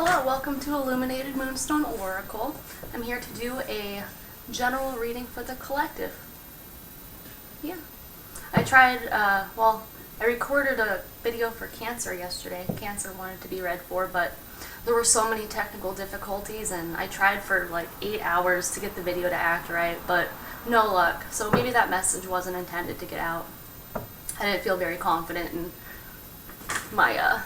Hello, welcome to Illuminated Moonstone Oracle. I'm here to do a general reading for the collective. Yeah. I recorded a video for Cancer yesterday. Cancer wanted to be read for, but there were so many technical difficulties, and I tried for like 8 hours to get the video to act right, but no luck. So maybe that message wasn't intended to get out. I didn't feel very confident in my,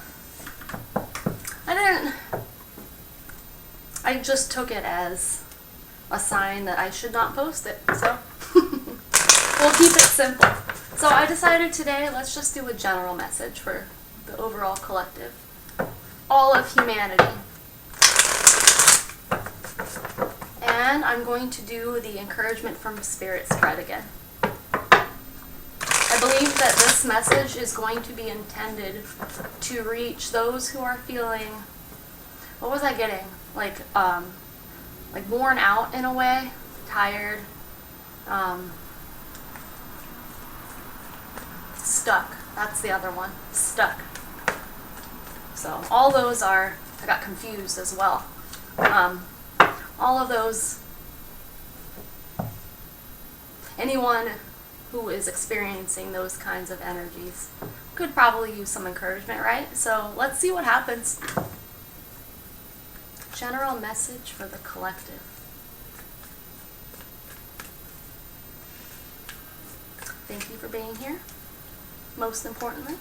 I just took it as a sign that I should not post it, so we'll keep it simple. So I decided today, let's just do a general message for the overall collective, all of humanity. And I'm going to do the encouragement from Spirit spread again. I believe that this message is going to be intended to reach those who are feeling, what was I getting? Like worn out in a way, tired, stuck. That's the other one, stuck. So all those are, I got confused as well. All of those, anyone who is experiencing those kinds of energies could probably use some encouragement, right? So let's see what happens. General message for the collective. Thank you for being here, most importantly.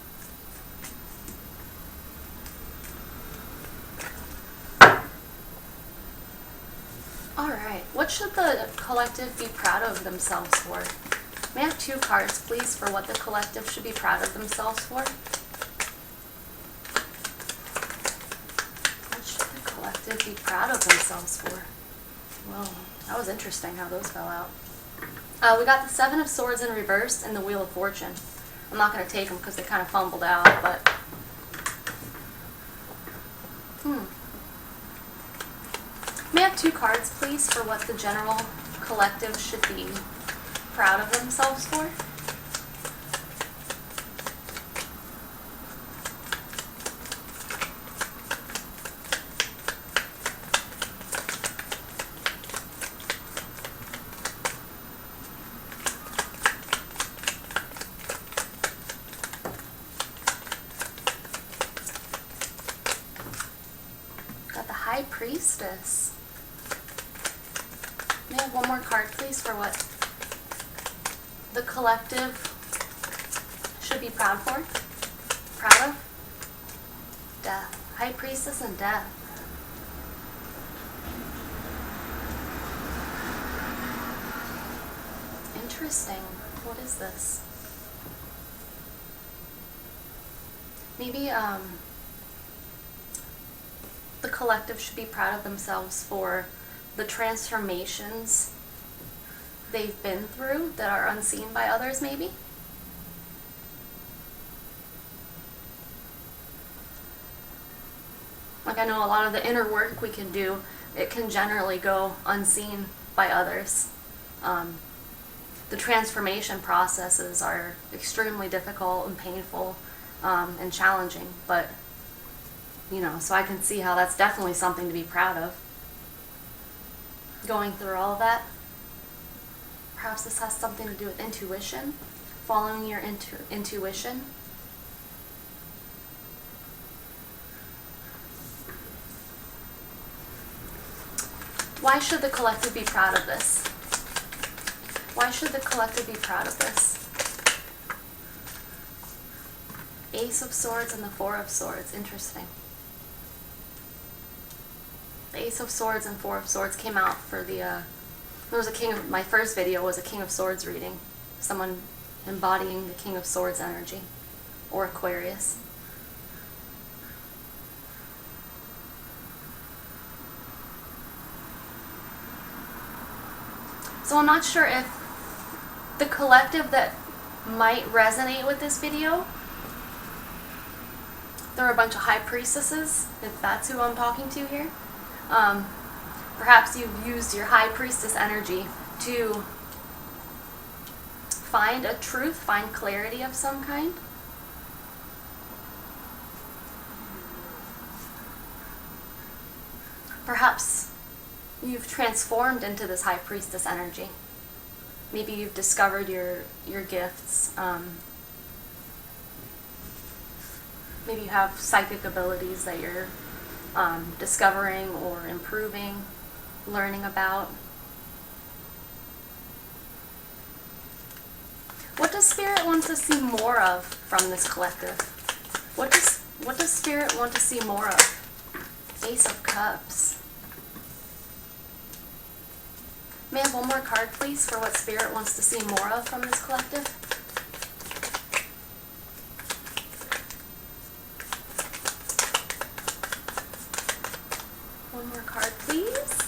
Alright, what should the collective be proud of themselves for? May I have 2 cards, please, for what the collective should be proud of themselves for? What should the collective be proud of themselves for? Well, that was interesting how those fell out. We got the 7 of Swords in reverse and the Wheel of Fortune. I'm not going to take them because they kind of fumbled out, but... May I have 2 cards, please, for what the general collective should be proud of themselves for? Got the High Priestess. May I have 1 more card, please, for what the collective should be proud for? Proud of? Death. High Priestess and Death. Interesting. What is this? Maybe the collective should be proud of themselves for the transformations they've been through that are unseen by others, maybe? Like, I know a lot of the inner work we can do, it can generally go unseen by others. The transformation processes are extremely difficult and painful and challenging, but, you know, so I can see how that's definitely something to be proud of. Going through all of that. Perhaps this has something to do with intuition, following your intuition. Why should the collective be proud of this? Why should the collective be proud of this? Ace of Swords and the 4 of Swords. Interesting. The Ace of Swords and 4 of Swords came out for the, there was a King of, my first video was a King of Swords reading. Someone embodying the King of Swords energy. Or Aquarius. So I'm not sure if the collective that might resonate with this video, there are a bunch of High Priestesses, if that's who I'm talking to here. Perhaps you've used your High Priestess energy to find a truth, find clarity of some kind. Perhaps you've transformed into this High Priestess energy. Maybe you've discovered your gifts. Maybe you have psychic abilities that you're discovering or improving, learning about. What does Spirit want to see more of from this collective? What does Spirit want to see more of? Ace of Cups. May I have one more card, please, for what Spirit wants to see more of from this collective? One more card, please.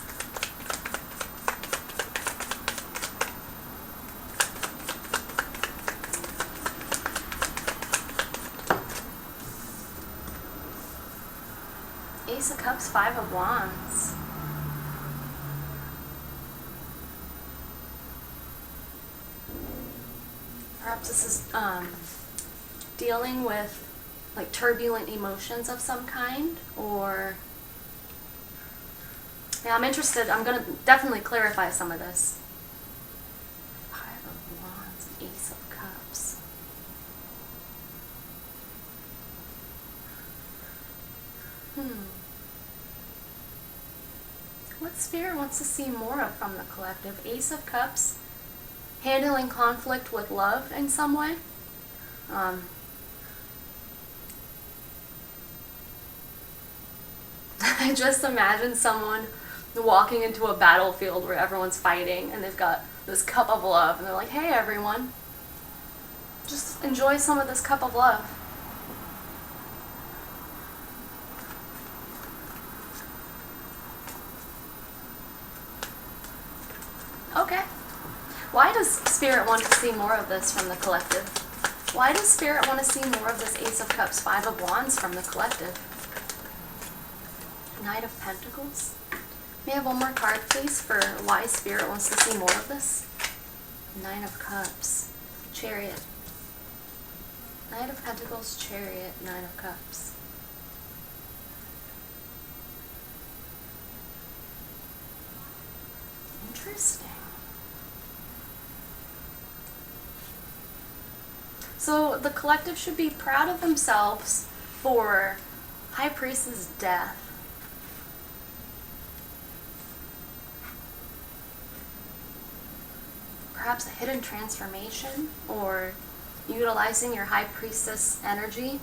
Ace of Cups, Five of Wands. Perhaps this is dealing with like turbulent emotions of some kind, or yeah, I'm interested. I'm going to definitely clarify some of this. Five of Wands, Ace of Cups. What Spirit wants to see more of from the collective? Ace of Cups, handling conflict with love in some way. I just imagine someone walking into a battlefield where everyone's fighting and they've got this cup of love and they're like, hey everyone, just enjoy some of this cup of love. Okay. Why does Spirit want to see more of this from the collective? Why does Spirit want to see more of this Ace of Cups, Five of Wands from the collective? Knight of Pentacles. May I have one more card, please, for why Spirit wants to see more of this? Nine of Cups. Chariot. Knight of Pentacles, Chariot, Nine of Cups. Interesting. So the collective should be proud of themselves for High Priestess' death. Perhaps a hidden transformation, or utilizing your High Priestess energy.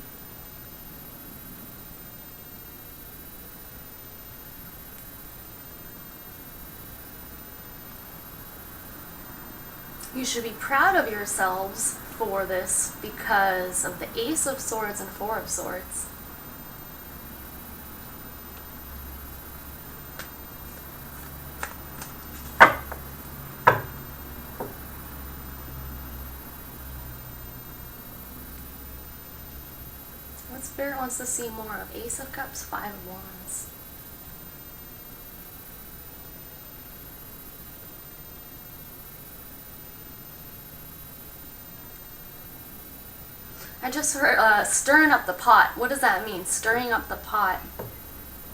You should be proud of yourselves for this because of the Ace of Swords and Four of Swords. What Spirit wants to see more of? Ace of Cups, Five of Wands. I just heard stirring up the pot. What does that mean? Stirring up the pot.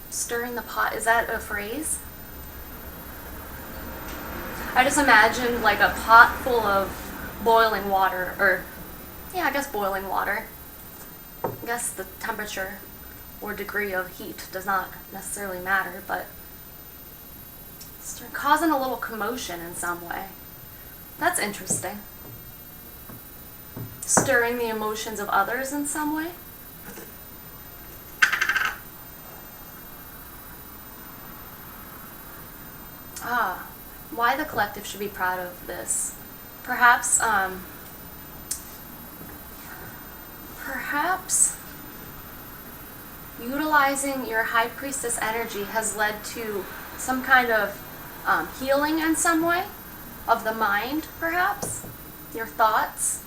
Stirring the pot. Is that a phrase? I just imagine like a pot full of boiling water, or yeah, I guess boiling water. I guess the temperature or degree of heat does not necessarily matter, but causing a little commotion in some way. That's interesting. Stirring the emotions of others in some way. Why the collective should be proud of this? Perhaps utilizing your High Priestess energy has led to some kind of healing in some way of the mind, perhaps, your thoughts.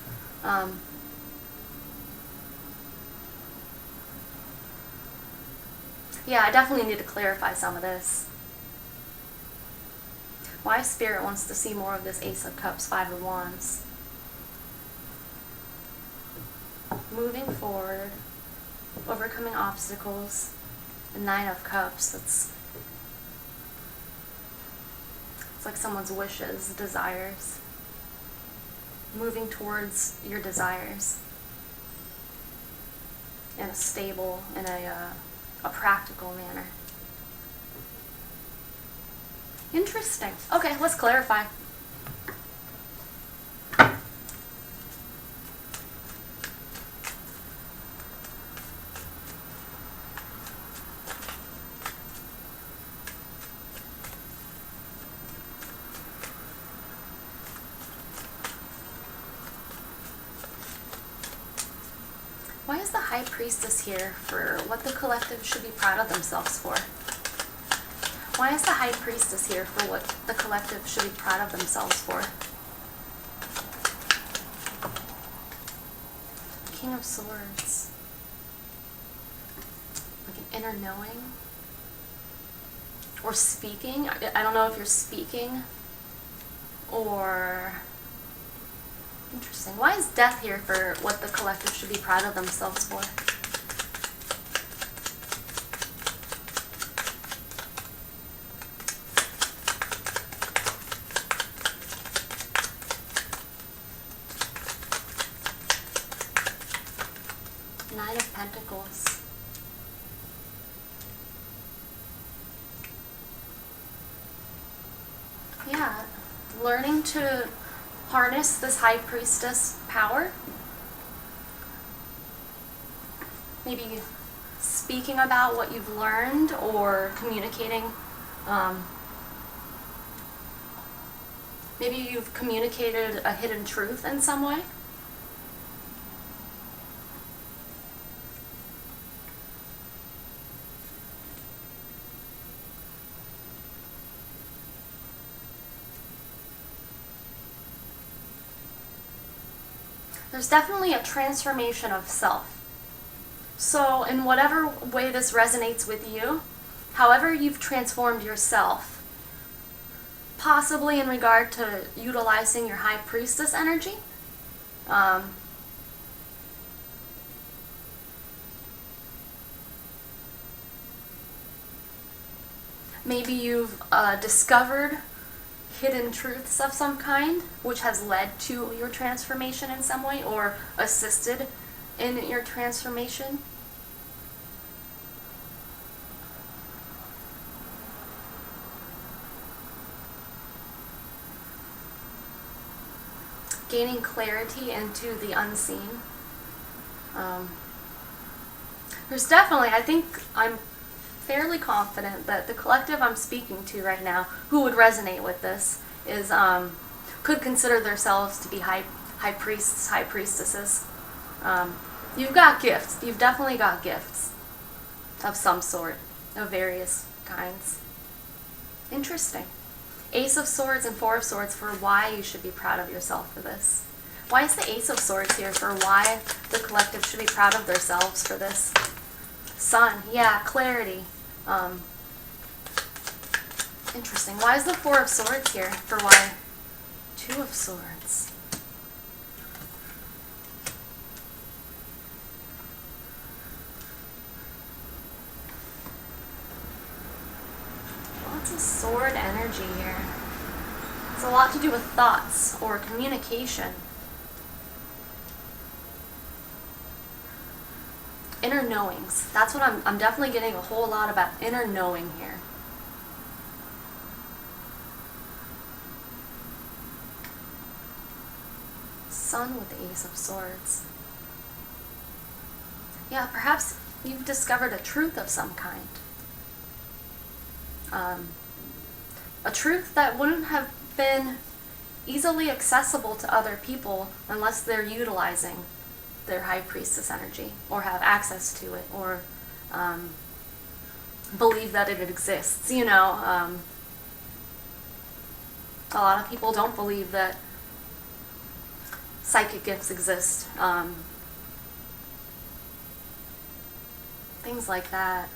Yeah, I definitely need to clarify some of this. Why Spirit wants to see more of this Ace of Cups, Five of Wands. Moving forward, overcoming obstacles, the Nine of Cups. That's It's like someone's wishes, desires. Moving towards your desires in a stable, in a practical manner. Interesting. Okay, let's clarify. Why is the High Priestess here for what the collective should be proud of themselves for? Why is the High Priestess here for what the collective should be proud of themselves for? King of Swords. Like an inner knowing? Or speaking? I don't know if you're speaking or... Interesting. Why is Death here for what the collective should be proud of themselves for? Nine of Pentacles. Yeah, learning to harness this High Priestess power. Maybe speaking about what you've learned or communicating. Maybe you've communicated a hidden truth in some way. There's definitely a transformation of self. So in whatever way this resonates with you, however you've transformed yourself, possibly in regard to utilizing your High Priestess energy, maybe you've discovered hidden truths of some kind, which has led to your transformation in some way, or assisted in your transformation. Gaining clarity into the unseen. There's definitely, I think I'm fairly confident that the collective I'm speaking to right now, who would resonate with this, is could consider themselves to be high priests, high priestesses. You've got gifts. You've definitely got gifts of some sort, of various kinds. Interesting. Ace of Swords and Four of Swords for why you should be proud of yourself for this. Why is the Ace of Swords here for why the collective should be proud of themselves for this? Sun, yeah, clarity. Interesting. Why is the Four of Swords here for why? Two of Swords. Lots of sword energy here. It's a lot to do with thoughts or communication. Inner knowings. That's what I'm definitely getting a whole lot about inner knowing here. Sun with the Ace of Swords. Yeah, perhaps you've discovered a truth of some kind. A truth that wouldn't have been easily accessible to other people unless they're utilizing their High Priestess energy, or have access to it, or believe that it exists. You know, a lot of people don't believe that psychic gifts exist. Things like that.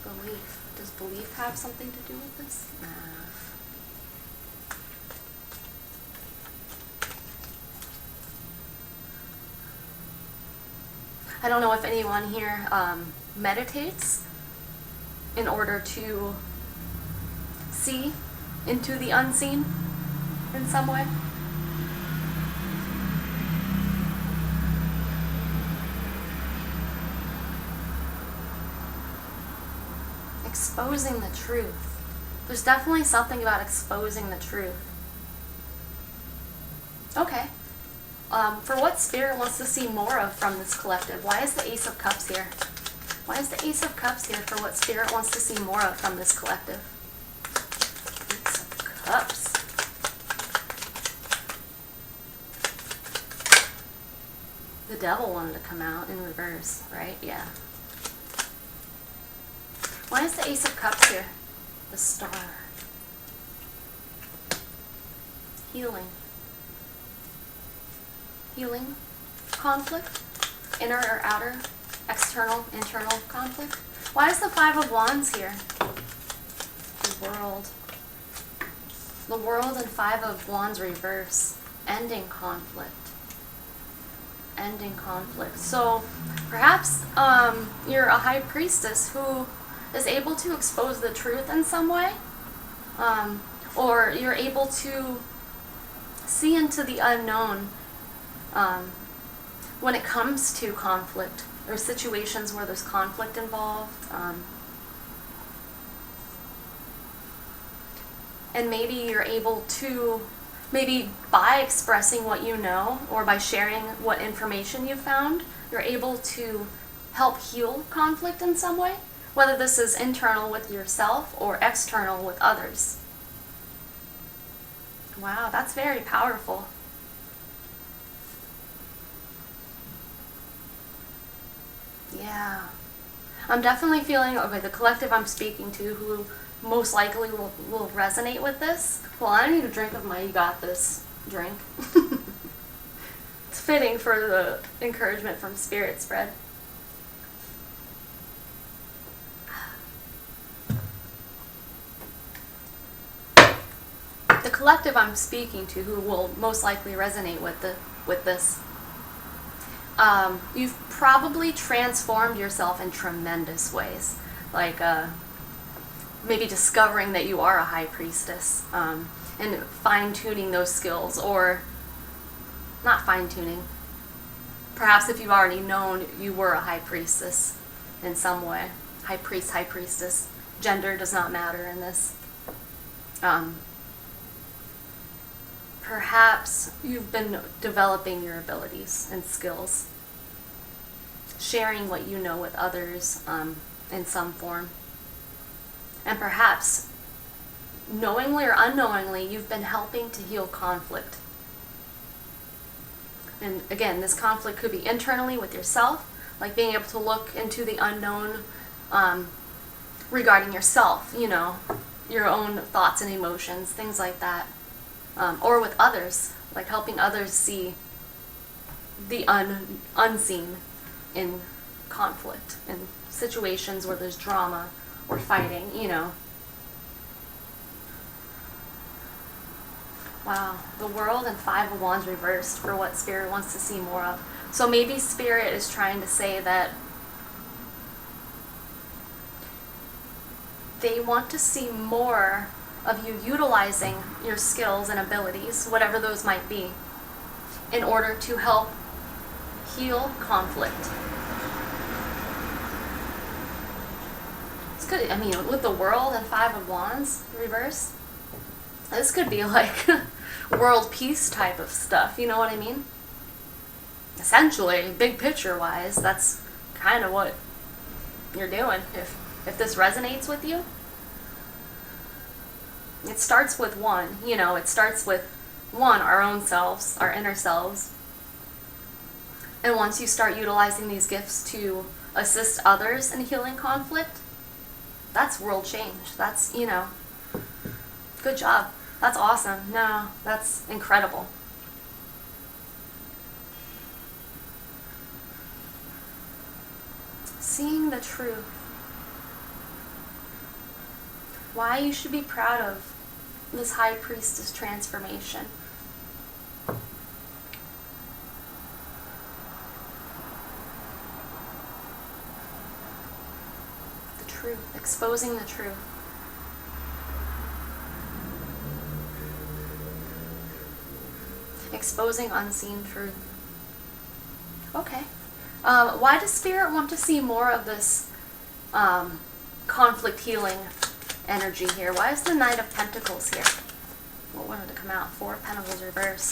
Belief. Does belief have something to do with this? Nah. I don't know if anyone here meditates, in order to see into the unseen in some way? Exposing the truth. There's definitely something about exposing the truth. Okay. For what Spirit wants to see more of from this collective? Why is the Ace of Cups here? Why is the Ace of Cups here for what Spirit wants to see more of from this collective? Ace of Cups. The Devil wanted to come out in reverse, right? Yeah. Why is the Ace of Cups here? The Star. Healing. Healing. Conflict. Inner or outer. External, internal conflict. Why is the Five of Wands here? The World. The World and Five of Wands reverse. Ending conflict. Ending conflict. So perhaps you're a High Priestess who is able to expose the truth in some way, or you're able to see into the unknown when it comes to conflict or situations where there's conflict involved, and maybe you're able to, maybe by expressing what you know or by sharing what information you found, you're able to help heal conflict in some way. Whether this is internal with yourself or external with others. Wow, that's very powerful. Yeah. I'm definitely feeling, okay, the collective I'm speaking to who most likely will resonate with this. Well, I need a drink of my You Got This drink. It's fitting for the encouragement from Spirit spread. The collective I'm speaking to who will most likely resonate with this, you've probably transformed yourself in tremendous ways, like maybe discovering that you are a High Priestess, and fine-tuning those skills, or not fine-tuning. Perhaps if you've already known you were a High Priestess in some way, High Priest, High Priestess, gender does not matter in this. Perhaps you've been developing your abilities and skills, sharing what you know with others in some form. And perhaps, knowingly or unknowingly, you've been helping to heal conflict. And again, this conflict could be internally with yourself, like being able to look into the unknown regarding yourself, you know, your own thoughts and emotions, things like that. Or with others, like helping others see the unseen in conflict, in situations where there's drama or fighting, you know. Wow, the World and Five of Wands reversed for what Spirit wants to see more of. So maybe Spirit is trying to say that they want to see more of you utilizing your skills and abilities, whatever those might be, in order to help heal conflict. It's good. I mean, with the World and Five of Wands reverse, this could be like world peace type of stuff, you know what I mean? Essentially, big picture wise, that's kind of what you're doing. If this resonates with you, it starts with one, you know, it starts with one, our own selves, our inner selves. And once you start utilizing these gifts to assist others in healing conflict, that's world change. That's, you know, good job. That's awesome. No, that's incredible. Seeing the truth. Why you should be proud of this High Priestess transformation. The Truth. Exposing the truth. Exposing unseen truth. Okay. Why does Spirit want to see more of this conflict healing energy here? Why is the Knight of Pentacles here? What wanted to come out? Four of Pentacles reverse.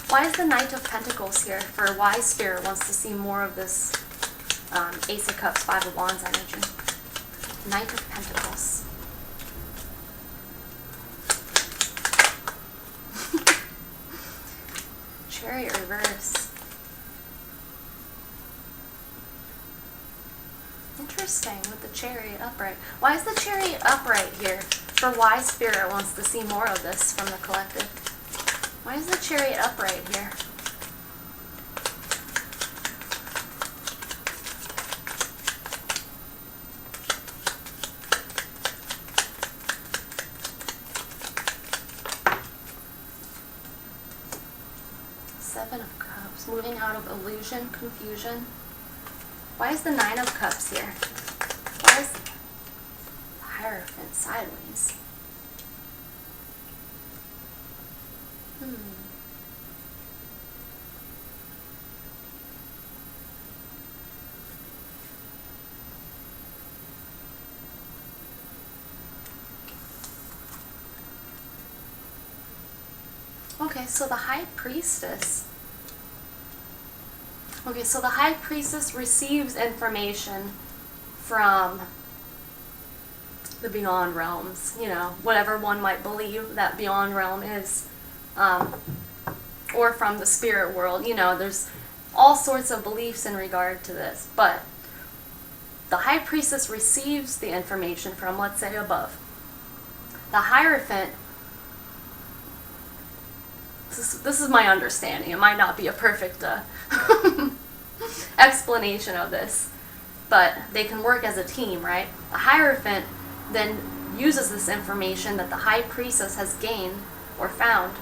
Why is the Knight of Pentacles here for why Spirit wants to see more of this Ace of Cups, Five of Wands energy? Knight of Pentacles. Chariot reverse. Interesting with the Chariot upright. Why is the Chariot upright here for why Spirit wants to see more of this from the collective? Why is the Chariot upright here? Seven of Cups, moving out of illusion, confusion. Why is the Nine of Cups here? Why is the Hierophant sideways? Okay, so the High Priestess. Okay, so the High Priestess receives information from the beyond realms, you know, whatever one might believe that beyond realm is, or from the spirit world. You know, there's all sorts of beliefs in regard to this, but the High Priestess receives the information from, let's say, above. The Hierophant, this is my understanding, it might not be a perfect explanation of this, but they can work as a team, right? The Hierophant then uses this information that the High Priestess has gained or found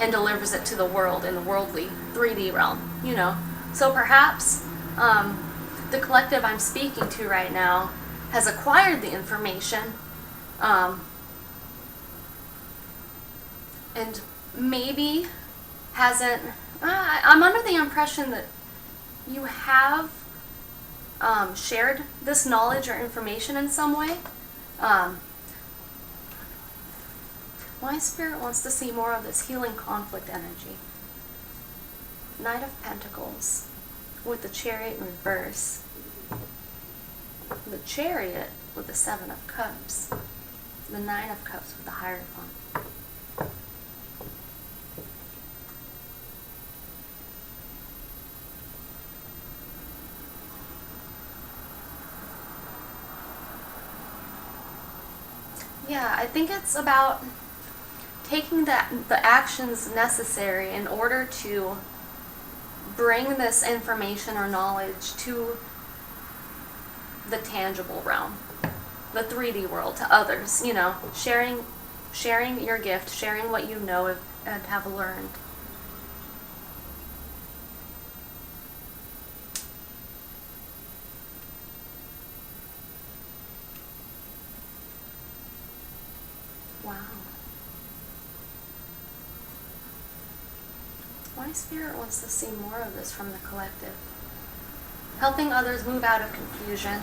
and delivers it to the world in the worldly 3D realm, you know. So perhaps the collective I'm speaking to right now has acquired the information and maybe hasn't. I'm under the impression that you have shared this knowledge or information in some way. Why Spirit wants to see more of this healing conflict energy. Knight of Pentacles with the Chariot in reverse. The Chariot with the Seven of Cups. The Nine of Cups with the Hierophant. Yeah, I think it's about taking the actions necessary in order to bring this information or knowledge to the tangible realm, the 3D world, to others, you know, sharing your gift, sharing what you know and have learned. Wow. Why Spirit wants to see more of this from the collective. Helping others move out of confusion.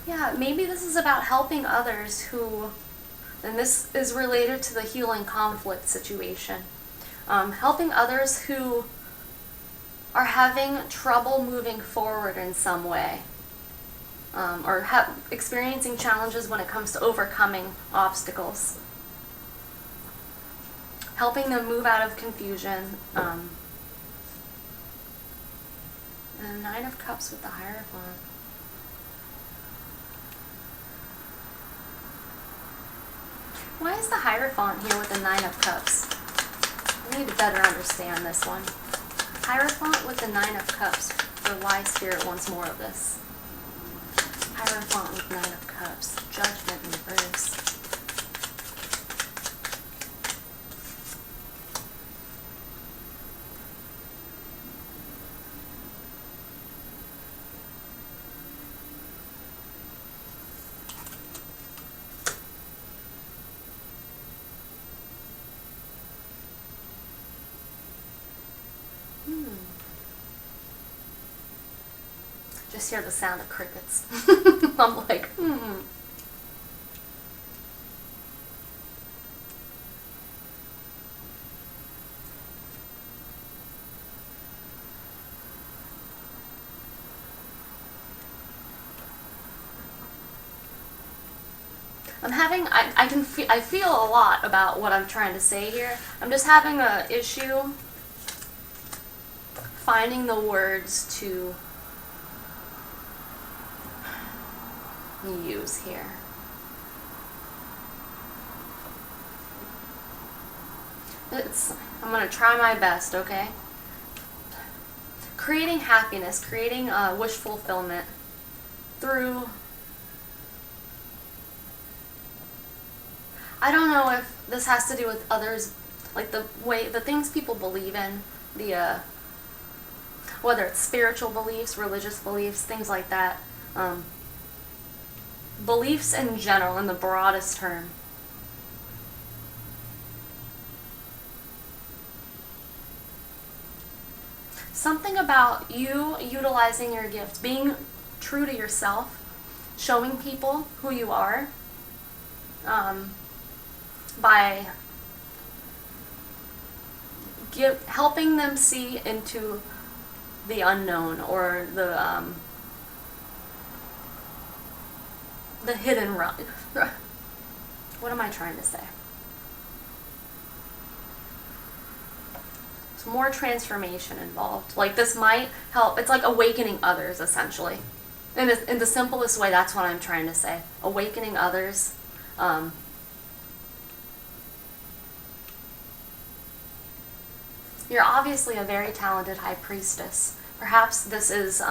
Yeah, maybe this is about helping others who, and this is related to the healing conflict situation, helping others who are having trouble moving forward in some way, or experiencing challenges when it comes to overcoming obstacles. Helping them move out of confusion. And the Nine of Cups with the Hierophant. Why is the Hierophant here with the Nine of Cups? I need to better understand this one. Hierophant with the Nine of Cups for why Spirit wants more of this. Hierophant with Nine of Cups. Judgment in reverse. just hear the sound of crickets. I'm like, I feel a lot about what I'm trying to say here. I'm just having a issue finding the words to use here. I'm going to try my best, okay? Creating happiness, creating wish fulfillment through, I don't know if this has to do with others, like the things people believe in, whether it's spiritual beliefs, religious beliefs, things like that. Beliefs in general, in the broadest term. Something about you utilizing your gifts, being true to yourself, showing people who you are, by helping them see into the unknown, or the hidden realm. What am I trying to say? There's more transformation involved. Like, this might help. It's like awakening others, essentially. In the simplest way, that's what I'm trying to say. Awakening others. You're obviously a very talented high priestess. Perhaps this is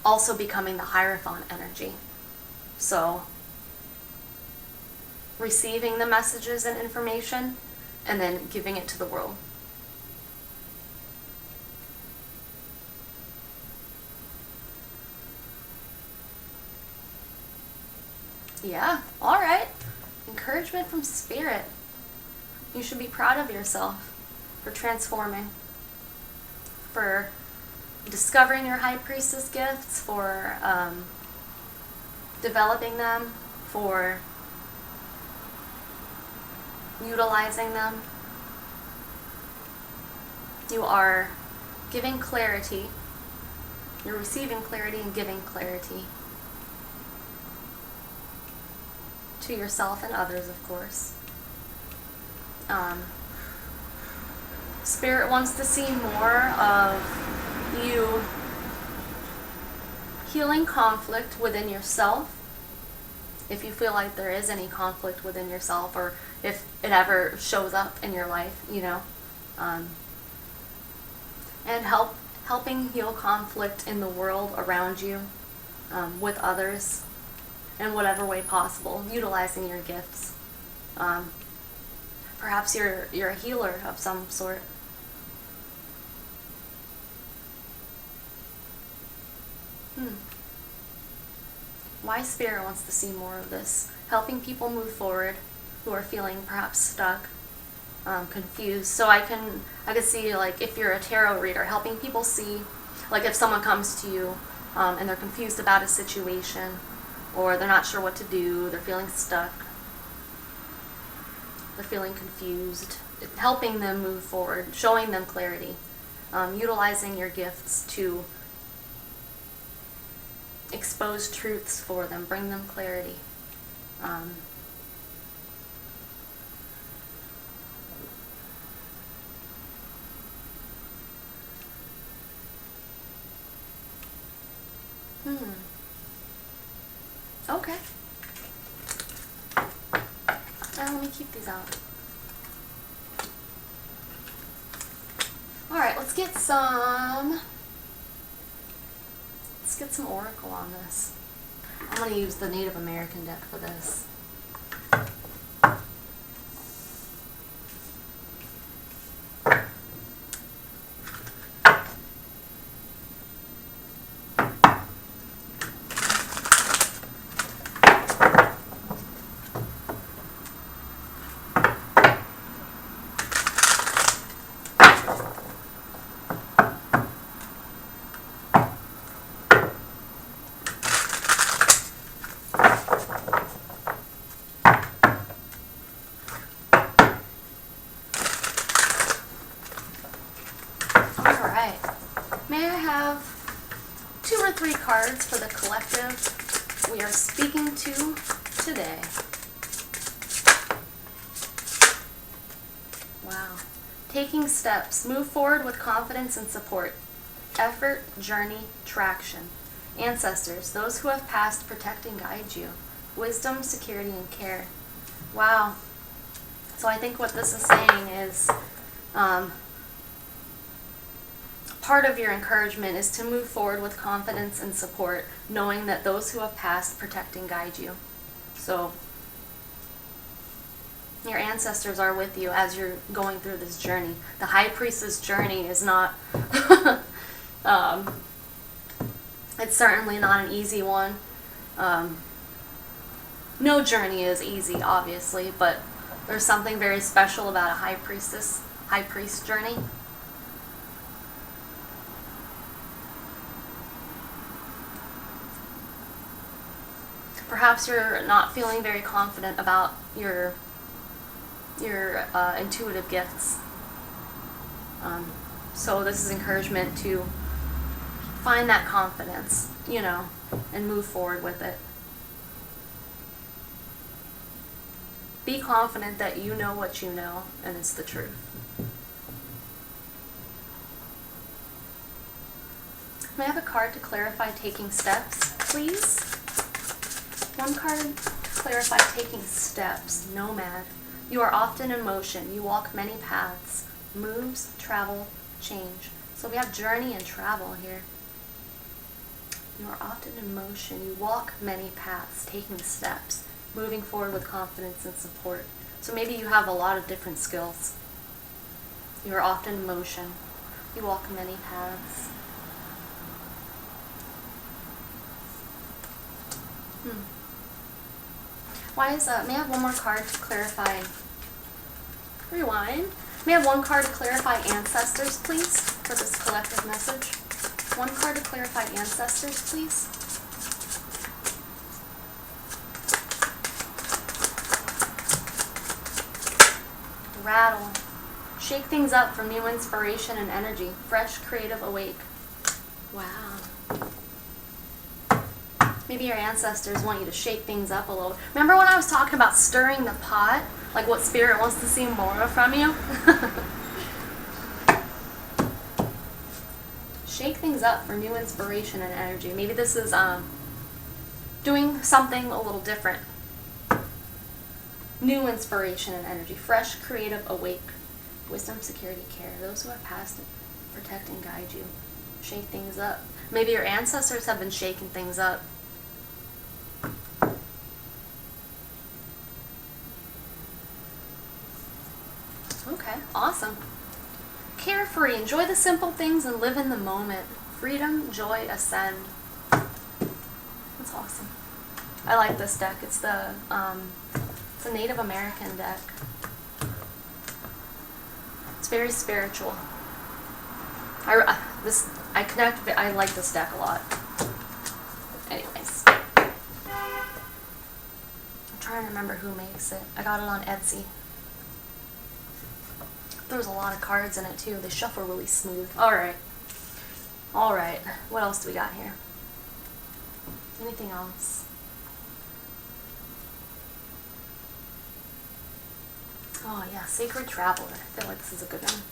also becoming the Hierophant energy. So, receiving the messages and information, and then giving it to the world. Yeah, alright. Encouragement from Spirit. You should be proud of yourself for transforming, for discovering your High Priestess gifts, for developing them, for utilizing them. You are giving clarity. You're receiving clarity and giving clarity to yourself and others, of course. Spirit wants to see more of you healing conflict within yourself, if you feel like there is any conflict within yourself, or if it ever shows up in your life, and helping heal conflict in the world around you, with others, in whatever way possible, utilizing your gifts. Perhaps you're a healer of some sort. Why Spirit wants to see more of this. Helping people move forward who are feeling perhaps stuck, confused. So I can see, like, if you're a tarot reader, helping people see, like, if someone comes to you and they're confused about a situation, or they're not sure what to do, they're feeling stuck, they're feeling confused, helping them move forward, showing them clarity, utilizing your gifts to expose truths for them, bring them clarity. Okay. Let me keep these out. Alright, let's get some oracle on this. I'm going to use the Native American deck for this. have 2 or 3 cards for the collective we are speaking to today. Wow. Taking steps. Move forward with confidence and support. Effort, journey, traction. Ancestors, those who have passed, protect and guide you. Wisdom, security, and care. Wow. So I think what this is saying is part of your encouragement is to move forward with confidence and support, knowing that those who have passed protect and guide you. So your ancestors are with you as you're going through this journey. The High Priestess journey is not, it's certainly not an easy one. No journey is easy, obviously, but there's something very special about a High Priest journey. Perhaps you're not feeling very confident about your intuitive gifts. So this is encouragement to find that confidence, and move forward with it. Be confident that you know what you know, and it's the truth. May I have a card to clarify taking steps, please? One card to clarify taking steps. Nomad. You are often in motion. You walk many paths. Moves, travel, change. So we have journey and travel here. You are often in motion. You walk many paths, taking steps, moving forward with confidence and support. So maybe you have a lot of different skills. You are often in motion. You walk many paths. Why is may I have one more card to clarify? Rewind. May I have one card to clarify ancestors, please, for this collective message? One card to clarify ancestors, please. Rattle. Shake things up for new inspiration and energy. Fresh, creative, awake. Wow. Maybe your ancestors want you to shake things up a little. Remember when I was talking about stirring the pot? Like what spirit wants to see more of from you? Shake things up for new inspiration and energy. Maybe this is doing something a little different. New inspiration and energy. Fresh, creative, awake. Wisdom, security, care. Those who have passed, protect and guide you. Shake things up. Maybe your ancestors have been shaking things up. Okay, awesome. Carefree, enjoy the simple things and live in the moment. Freedom, joy, ascend. That's awesome. I like this deck. It's a Native American deck. It's very spiritual. I like this deck a lot. Anyways, I'm trying to remember who makes it. I got it on Etsy. There's a lot of cards in it too. They shuffle really smooth. Alright. What else do we got here? Anything else? Oh yeah, Sacred Traveler. I feel like this is a good one.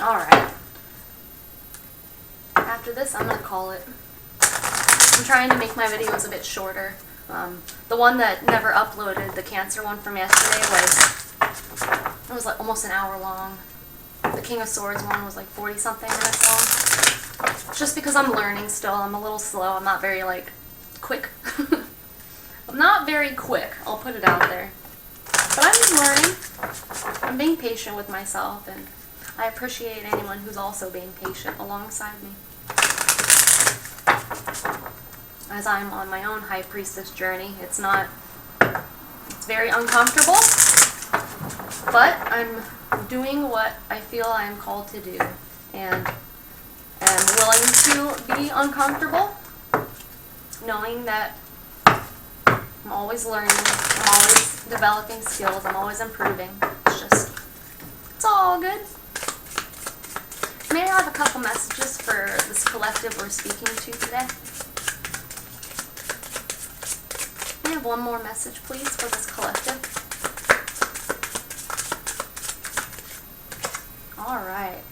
Alright. After this, I'm going to call it. I'm trying to make my videos a bit shorter. The one that never uploaded, the Cancer one from yesterday, was like almost an hour long. The King of Swords one was like 40-something minutes long. Just because I'm learning still. I'm a little slow. I'm not very, quick. I'm not very quick. I'll put it out there. But I'm just learning. I'm being patient with myself, and I appreciate anyone who's also being patient alongside me. As I'm on my own High Priestess journey. It's very uncomfortable, but I'm doing what I feel I am called to do, and am willing to be uncomfortable, knowing that I'm always learning. I'm always developing skills. I'm always improving. It's all good. May I have a couple messages for this collective we're speaking to today? May I have one more message, please, for this collective? All right.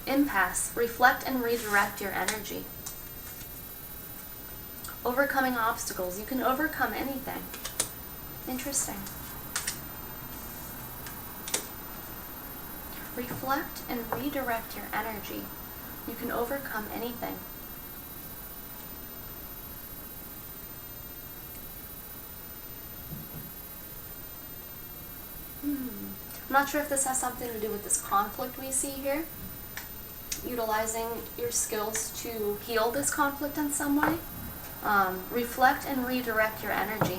Impasse. Reflect and redirect your energy. Overcoming obstacles. You can overcome anything. Interesting. Reflect and redirect your energy. You can overcome anything. I'm not sure if this has something to do with this conflict we see here. Utilizing your skills to heal this conflict in some way. Reflect and redirect your energy.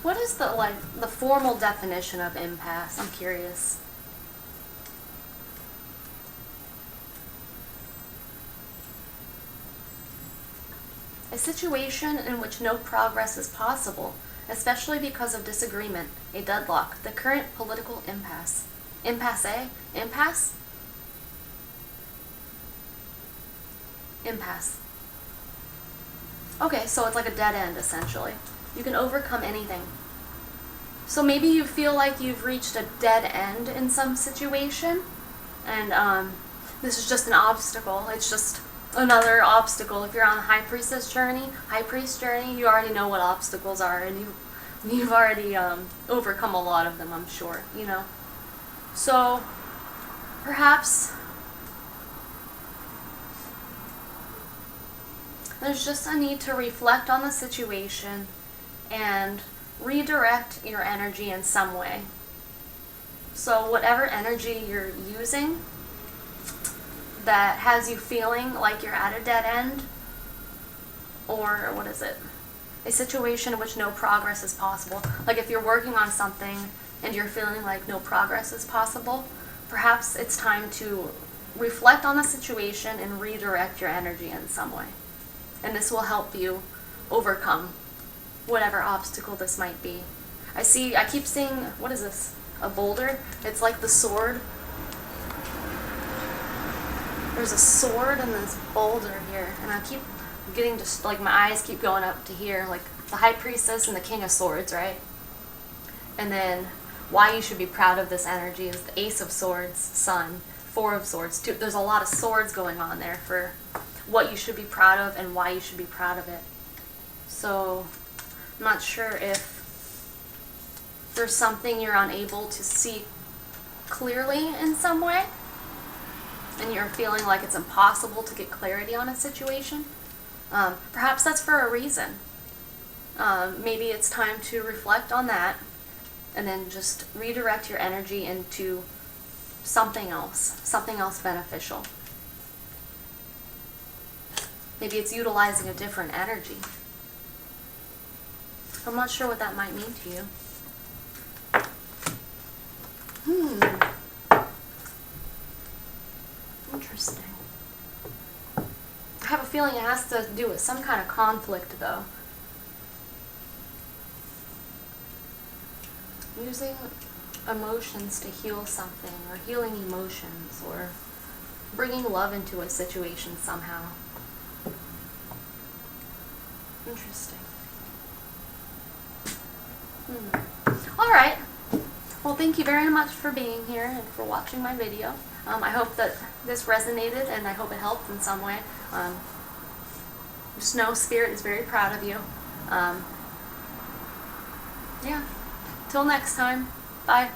What is the formal definition of impasse? I'm curious. A situation in which no progress is possible, especially because of disagreement, a deadlock, the current political impasse. Impasse? Impasse? Impasse. Okay, so it's like a dead end, essentially. You can overcome anything. So maybe you feel like you've reached a dead end in some situation, and this is just an obstacle. It's just another obstacle. If you're on the High Priestess journey, High Priest journey, you already know what obstacles are, and you've already overcome a lot of them, I'm sure, you know. So perhaps there's just a need to reflect on the situation and redirect your energy in some way. So whatever energy you're using that has you feeling like you're at a dead end, or what is it? A situation in which no progress is possible. Like if you're working on something and you're feeling like no progress is possible, perhaps it's time to reflect on the situation and redirect your energy in some way. And this will help you overcome whatever obstacle this might be. I keep seeing, what is this? A boulder? It's like the sword. There's a sword and this boulder here, and I keep getting just like my eyes keep going up to here, like the High Priestess and the King of Swords, right? And then why you should be proud of this energy is the Ace of Swords, Sun, Four of Swords. There's a lot of swords going on there for what you should be proud of and why you should be proud of it. So I'm not sure if there's something you're unable to see clearly in some way, and you're feeling like it's impossible to get clarity on a situation. Perhaps that's for a reason. Maybe it's time to reflect on that and then just redirect your energy into something else beneficial. Maybe it's utilizing a different energy. I'm not sure what that might mean to you. Interesting. I have a feeling it has to do with some kind of conflict, though. Using emotions to heal something, or healing emotions, or bringing love into a situation somehow. Interesting. Alright. Well, thank you very much for being here and for watching my video. I hope that this resonated, and I hope it helped in some way. Just know Spirit is very proud of you. Yeah. Till next time. Bye.